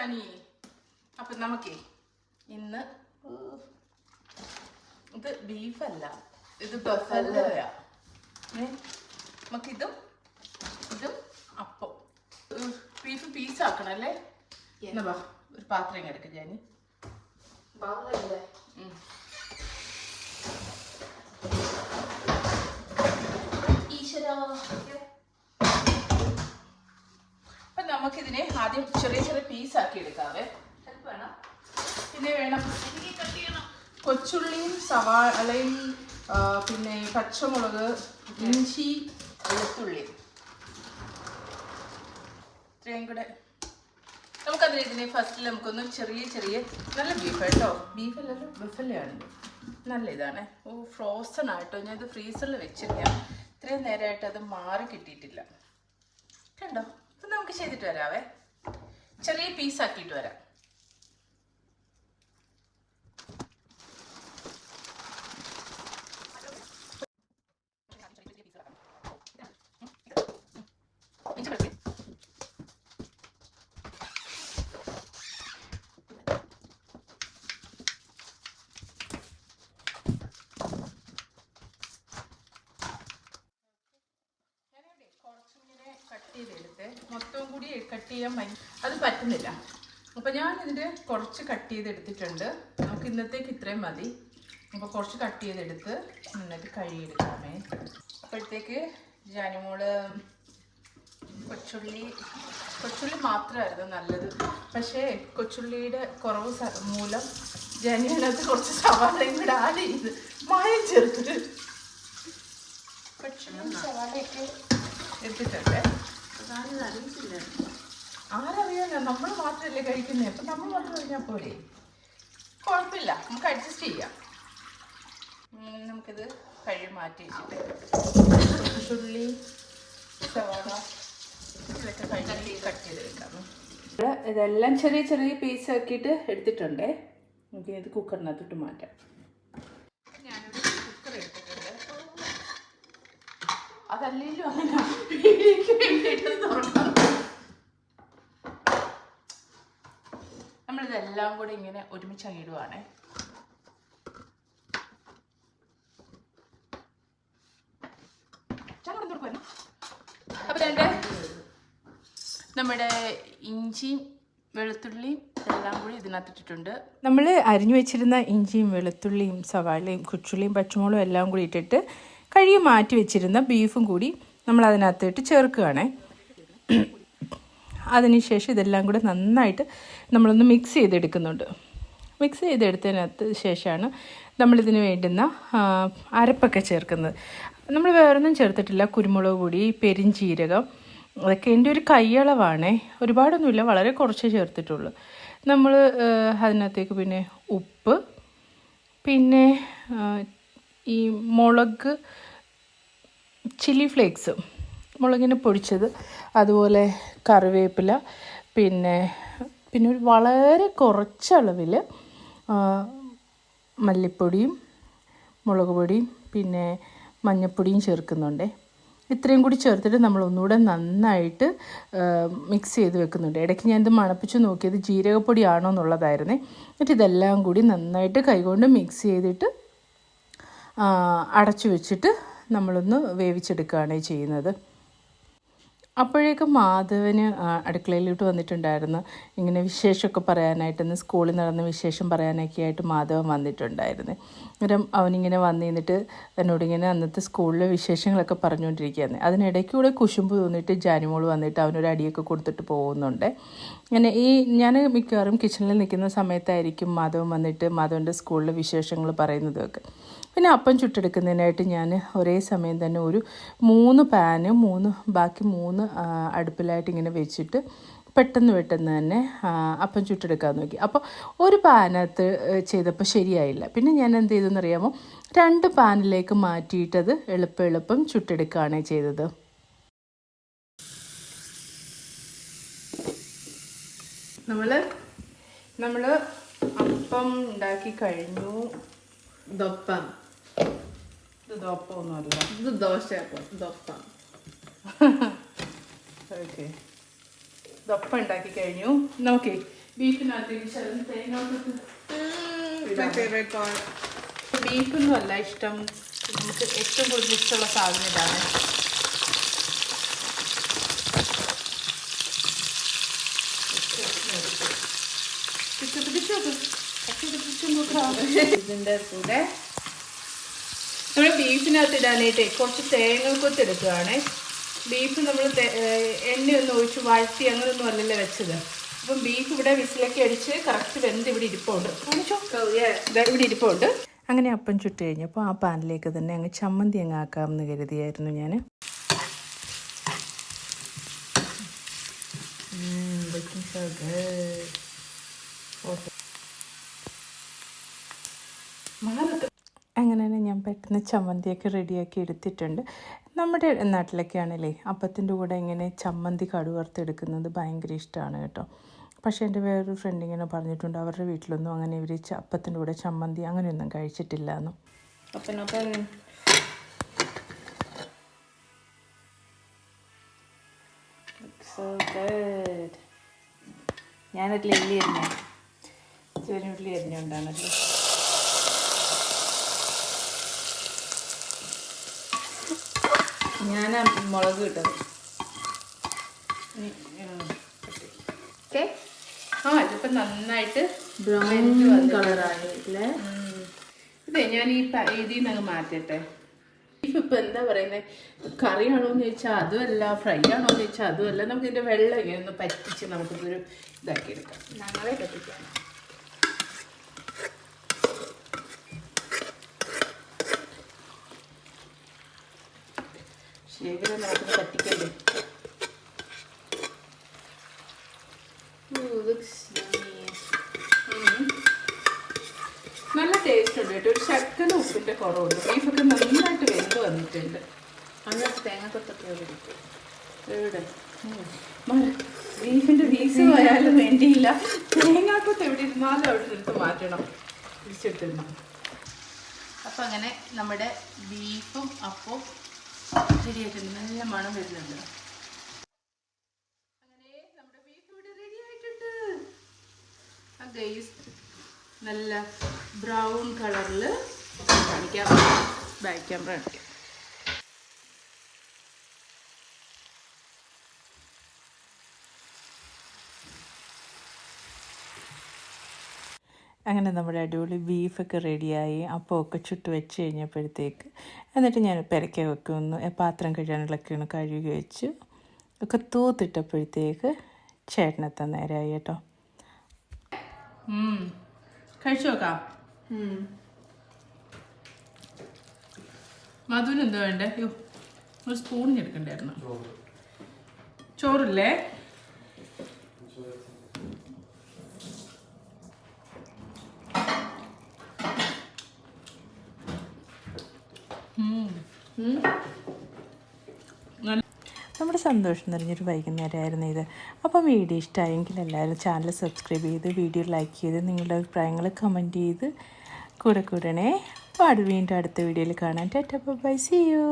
അപ്പം നമുക്കേ ഇന്ന് ഇത് ബീഫല്ല, ഇത് ബഫലോയാ. നമുക്കിതും ഇതും അപ്പം ബീഫ് പീസാക്കണം അല്ലേ? എന്നാ വാ ഒരു പാത്രം എടുക്കാം ഞാൻ. അപ്പം നമുക്കിതിനെ ആദ്യം ചെറിയ ചെറിയ പീസാക്കി എടുക്കാവേ. പിന്നെ വേണം കൊച്ചുള്ളിയും സവാളയും പിന്നെ പച്ചമുളക്, ഇഞ്ചി, വെളുത്തുള്ളി ഇത്രയും കൂടെ. നമുക്കതിന് ഇതിനെ ഫസ്റ്റിൽ നമുക്കൊന്ന് ചെറിയ ചെറിയ നല്ല ബീഫ് കേട്ടോ, ബീഫല്ലല്ലോ ബഫലയാണ്, നല്ല ഇതാണ്. ഫ്രോസൺ ആയിട്ടോ, ഞാൻ ഇത് ഫ്രീസറിൽ വെച്ചിരിക്കാം. ഇത്രയും നേരമായിട്ട് അത് മാറി കിട്ടിയിട്ടില്ല കണ്ടോ. അപ്പം നമുക്ക് ചെയ്തിട്ട് വരാവേ, ചെറിയ പീസാക്കിയിട്ട് വരാം. മൊത്തവും കൂടി കട്ട് ചെയ്യാൻ അത് പറ്റുന്നില്ല. അപ്പോൾ ഞാൻ ഇതിൻ്റെ കുറച്ച് കട്ട് ചെയ്തെടുത്തിട്ടുണ്ട്. നമുക്ക് ഇന്നത്തേക്ക് ഇത്രയും മതി. അപ്പോൾ കുറച്ച് കട്ട് ചെയ്തെടുത്ത് നന്നായിട്ട് കഴുകിയെടുക്കാമേ. അപ്പോഴത്തേക്ക് ജാനുമോള് കൊച്ചുള്ളി മാത്രമായിരുന്നു നല്ലത്, പക്ഷേ കൊച്ചുള്ളിയുടെ കുറവ് മൂലം ജാനുവിനകത്ത് കുറച്ച് സവാളയും കൂടെ ആഡ് ചെയ്ത് മായം ചേർത്തിട്ട് കൊച്ചുള്ളി സവാളയൊക്കെ എടുത്തിട്ടുണ്ട്. ആരറിയാലോ, നമ്മൾ മാത്രമല്ലേ കഴിക്കുന്നത്. അപ്പം നമ്മൾ മാത്രം കഴിഞ്ഞാൽ പോലെ കുഴപ്പമില്ല, നമുക്ക് അഡ്ജസ്റ്റ് ചെയ്യാം. നമുക്കിത് കഴുകി മാറ്റി വെച്ചിട്ട് ഉള്ളി സവാള ഇതൊക്കെ കഴുകി കട്ട് ചെയ്തെടുക്കാം. ഇതെല്ലാം ചെറിയ ചെറിയ പീസ് ആക്കിയിട്ട് എടുത്തിട്ടുണ്ടേ. നമുക്ക് ഇത് കുക്കറിനകത്തോട്ട് മാറ്റാം. ഞാനൊരു കുക്കർ എടുത്തിട്ടുണ്ട്. അതല്ലല്ലോ അങ്ങനെ നമ്മളിതെല്ലാം കൂടെ ഇങ്ങനെ ഒരുമിച്ച് ഇടുവാണേ. അപ്പം നമ്മുടെ ഇഞ്ചിയും വെളുത്തുള്ളിയും എല്ലാം കൂടി ഇതിനകത്തിട്ടിട്ടുണ്ട്. നമ്മൾ അരിഞ്ഞു വെച്ചിരുന്ന ഇഞ്ചിയും വെളുത്തുള്ളിയും സവാളയും കൊച്ചുള്ളിയും പച്ചമുളകും എല്ലാം കൂടി ഇട്ടിട്ട് കഴുകി മാറ്റി വെച്ചിരുന്ന ബീഫും കൂടി നമ്മൾ അതിനകത്തിട്ട് ചേർക്കുകയാണേ. അതിനുശേഷം ഇതെല്ലാം കൂടെ നന്നായിട്ട് നമ്മളൊന്ന് മിക്സ് ചെയ്തെടുക്കുന്നുണ്ട്. മിക്സ് ചെയ്തെടുത്തതിനകത്ത് ശേഷമാണ് നമ്മളിതിന് വേണ്ടുന്ന അരപ്പൊക്കെ ചേർക്കുന്നത്. നമ്മൾ വേറൊന്നും ചേർത്തിട്ടില്ല. കുരുമുളക് പൊടി, പെരിഞ്ചീരകം, അതൊക്കെ എൻ്റെ ഒരു കൈയളവാണേ, ഒരുപാടൊന്നുമില്ല, വളരെ കുറച്ചേ ചേർത്തിട്ടുള്ളൂ. നമ്മൾ അതിനകത്തേക്ക് പിന്നെ ഉപ്പ്, പിന്നെ ഈ മുളക് ചില്ലി ഫ്ലേക്സ്, മുളകിനെ പൊടിച്ചത്, അതുപോലെ കറിവേപ്പില, പിന്നെ ഒരു വളരെ കുറച്ചളവിൽ മല്ലിപ്പൊടിയും മുളക് പൊടിയും പിന്നെ മഞ്ഞൾപ്പൊടിയും ചേർക്കുന്നുണ്ട്. ഇത്രയും കൂടി ചേർത്തിട്ട് നമ്മൾ ഒന്നുകൂടെ നന്നായിട്ട് മിക്സ് ചെയ്ത് വെക്കുന്നുണ്ട്. ഇടയ്ക്ക് ഞാനിത് മണപ്പിച്ച് നോക്കിയത് ജീരകപ്പൊടിയാണോ എന്നുള്ളതായിരുന്നേ. എന്നിട്ട് ഇതെല്ലാം കൂടി നന്നായിട്ട് കൈകൊണ്ട് മിക്സ് ചെയ്തിട്ട് അടച്ചു വെച്ചിട്ട് നമ്മളൊന്ന് വേവിച്ചെടുക്കുകയാണ് ചെയ്യുന്നത്. അപ്പോഴേക്കും മാധവന് അടുക്കളയിലോട്ട് വന്നിട്ടുണ്ടായിരുന്നു. ഇങ്ങനെ വിശേഷമൊക്കെ പറയാനായിട്ടൊന്ന് സ്കൂളിൽ നടന്ന വിശേഷം പറയാനൊക്കെ ആയിട്ട് മാധവൻ വന്നിട്ടുണ്ടായിരുന്നു. അന്നേരം അവനിങ്ങനെ വന്നിട്ട് എന്നോടിങ്ങനെ അന്നത്തെ സ്കൂളിലെ വിശേഷങ്ങളൊക്കെ പറഞ്ഞുകൊണ്ടിരിക്കുകയാണ്. അതിനിടയ്ക്കൂടെ കുശുമ്പ് തോന്നിയിട്ട് ജാനുമോൾ വന്നിട്ട് അവനൊരു അടിയൊക്കെ കൊടുത്തിട്ട് പോകുന്നുണ്ട്. അങ്ങനെ ഞാൻ മിക്കവാറും കിച്ചണിൽ നിൽക്കുന്ന സമയത്തായിരിക്കും മാധവൻ വന്നിട്ട് മാധവൻ്റെ സ്കൂളിലെ വിശേഷങ്ങൾ പറയുന്നതൊക്കെ. പിന്നെ അപ്പം ചുട്ടെടുക്കുന്നതിനായിട്ട് ഞാൻ ഒരേ സമയം തന്നെ ഒരു 3 പാന് ബാക്കി 3 അടുപ്പിലായിട്ട് ഇങ്ങനെ വെച്ചിട്ട് പെട്ടെന്ന് തന്നെ അപ്പം ചുട്ടെടുക്കാൻ നോക്കി. അപ്പോൾ ഒരു പാനകത്ത് ചെയ്തപ്പോൾ ശരിയായില്ല. പിന്നെ ഞാൻ എന്ത് ചെയ്തെന്നറിയാമോ, 2 പാനിലേക്ക് മാറ്റിയിട്ടത് എളുപ്പം ചുട്ടെടുക്കുകയാണ് ചെയ്തത്. നമ്മൾ അപ്പം ഉണ്ടാക്കി കഴിഞ്ഞു. ദൊപ്പം ഇത് ദോപ്പമൊന്നുമല്ല, ഇത് ദോശയപ്പം. ദൊപ്പം ഓക്കെ, ദൊപ്പം ഉണ്ടാക്കി കഴിഞ്ഞു. നമുക്ക് ബീഫിനകത്തേക്ക് ശകലം തേങ്ങാക്കൊത്ത് My favorite part. ബീഫൊന്നും അല്ല ഇഷ്ടം, നമുക്ക് ഏറ്റവും കൂടുതൽ ഇഷ്ടമുള്ള സാധനം ഇതാണ്. ഇതിൻ്റെ കൂടെ നമ്മൾ ബീഫിനകത്ത് ഇടാനായിട്ടേ കുറച്ച് തേങ്ങക്കൊത്ത് എടുക്കുകയാണ്. ബീഫ് നമ്മൾ എണ്ണയൊന്നും ഒഴിച്ച് വഴറ്റി അങ്ങനെയൊന്നും അല്ലല്ലോ വെച്ചത്. അപ്പം ബീഫ് ഇവിടെ വിസിലൊക്കെ അടിച്ച് കറക്റ്റ് വെന്ത് ഇവിടെ ഇരിപ്പുണ്ട്. ഇവിടെ ഇരിപ്പുണ്ട്. അങ്ങനെ അപ്പം ചുട്ട് കഴിഞ്ഞപ്പോൾ ആ പാനിലേക്ക് തന്നെ അങ്ങ് ചമ്മന്തി അങ്ങ് ആക്കാമെന്ന് കരുതിയായിരുന്നു ഞാൻ. അങ്ങനെ തന്നെ ഞാൻ പെട്ടെന്ന് ചമ്മന്തിയൊക്കെ റെഡിയാക്കി എടുത്തിട്ടുണ്ട്. നമ്മുടെ നാട്ടിലൊക്കെ ആണല്ലേ അപ്പത്തിൻ്റെ കൂടെ ഇങ്ങനെ ചമ്മന്തി കടുവറുത്തെടുക്കുന്നത് ഭയങ്കര ഇഷ്ടമാണ് കേട്ടോ. പക്ഷേ എൻ്റെ വേറൊരു ഫ്രണ്ട് ഇങ്ങനെ പറഞ്ഞിട്ടുണ്ട് അവരുടെ വീട്ടിലൊന്നും അങ്ങനെ ഇവർ അപ്പത്തിൻ്റെ കൂടെ ചമ്മന്തി അങ്ങനെയൊന്നും കഴിച്ചിട്ടില്ല എന്നും. ഞാനതിൽ എല്ലി അരിഞ്ഞ ചെറിയുള്ളി അരിഞ്ഞുകൊണ്ടാണല്ലോ. ഞാൻ മുളക് കിട്ടത് ഇതിപ്പോൾ നന്നായിട്ട് Brown കളറായില്ലേ? ഇതേ ഞാൻ ഈ ഇതിൽ നിന്ന് അങ്ങ് മാറ്റട്ടെ. ബീഫ് ഇപ്പം എന്താ പറയുന്നത്, കറിയാണോ എന്ന് ചോദിച്ചാൽ അതുമല്ല, ഫ്രൈ ആണോ എന്ന് ചോദിച്ചാൽ അതുമല്ല. നമുക്ക് ഇതിൻ്റെ വെള്ളം ഇങ്ങനെ ഒന്ന് പറ്റിച്ച് നമുക്കിതൊരു ഇതാക്കി എടുക്കാം. ഞങ്ങളെ പറ്റിക്കാണ്. ശേഖരം നമുക്കൊന്ന് പറ്റിക്കണ്ടേ. നല്ല ടേസ്റ്റ് ഉണ്ട് കേട്ടോ. ഒരു ശക്കല ഉപ്പിൻ്റെ കുറവുണ്ട്. ബീഫൊക്കെ നന്നായിട്ട് വെന്ത് വന്നിട്ടുണ്ട്. അങ്ങനെ തേങ്ങക്കൊത്തൊക്കെ പിടിക്കും. എവിടെ ബീഫിൻ്റെ പീസ് പോയാലും വേണ്ടിയില്ല, തേങ്ങാക്കൊത്ത് എവിടെ ഇരുന്നാലും അവിടെ എടുത്ത് മാറ്റണം, തിരിച്ചെടുത്തിടണം. അപ്പം അങ്ങനെ നമ്മുടെ ബീഫും അപ്പവും ശരിയായിട്ടുണ്ട്. നല്ല മണം വരുന്നുണ്ട്. അങ്ങനെ നമ്മുടെ ബീഫ് ഇവിടെ റെഡി ആയിട്ടുണ്ട്. ആ ഗൈസ് നല്ല ബ്രൗൺ കളറിൽ കാണിക്കാം. ബാക്ക് ക്യാമറ കാണിക്കാം. അങ്ങനെ നമ്മുടെ അടിപൊളി ബീഫൊക്കെ റെഡിയായി. അപ്പമൊക്കെ ചുട്ട് വെച്ച് കഴിഞ്ഞപ്പോഴത്തേക്ക് എന്നിട്ട് ഞാൻ പെരക്കെ വെക്കുന്നു. പാത്രം കഴുകാനുള്ളൊക്കെയാണ് കഴുകി വെച്ച് ഒക്കെ തൂത്തിട്ടപ്പോഴത്തേക്ക് ചേട്ടനെത്താൻ നേരമായി കേട്ടോ. കഴിച്ചു നോക്കാം. മധുവിന് എന്താ വേണ്ടേ? അയ്യോ ഒരു സ്പൂണിന് എടുക്കണ്ടായിരുന്നു. ചോറില്ലേ? നമ്മുടെ സന്തോഷം നിറഞ്ഞൊരു വൈകുന്നേരമായിരുന്നു ഇത്. അപ്പം വീഡിയോ ഇഷ്ടമായെങ്കിൽ എല്ലാവരും ചാനൽ സബ്സ്ക്രൈബ് ചെയ്ത് വീഡിയോ ലൈക്ക് ചെയ്ത് നിങ്ങളുടെ അഭിപ്രായങ്ങൾ കമൻറ്റ് ചെയ്ത് കൂടണേ. വീണ്ടും അടുത്ത വീഡിയോയിൽ കാണാൻ. Tata bye, see U.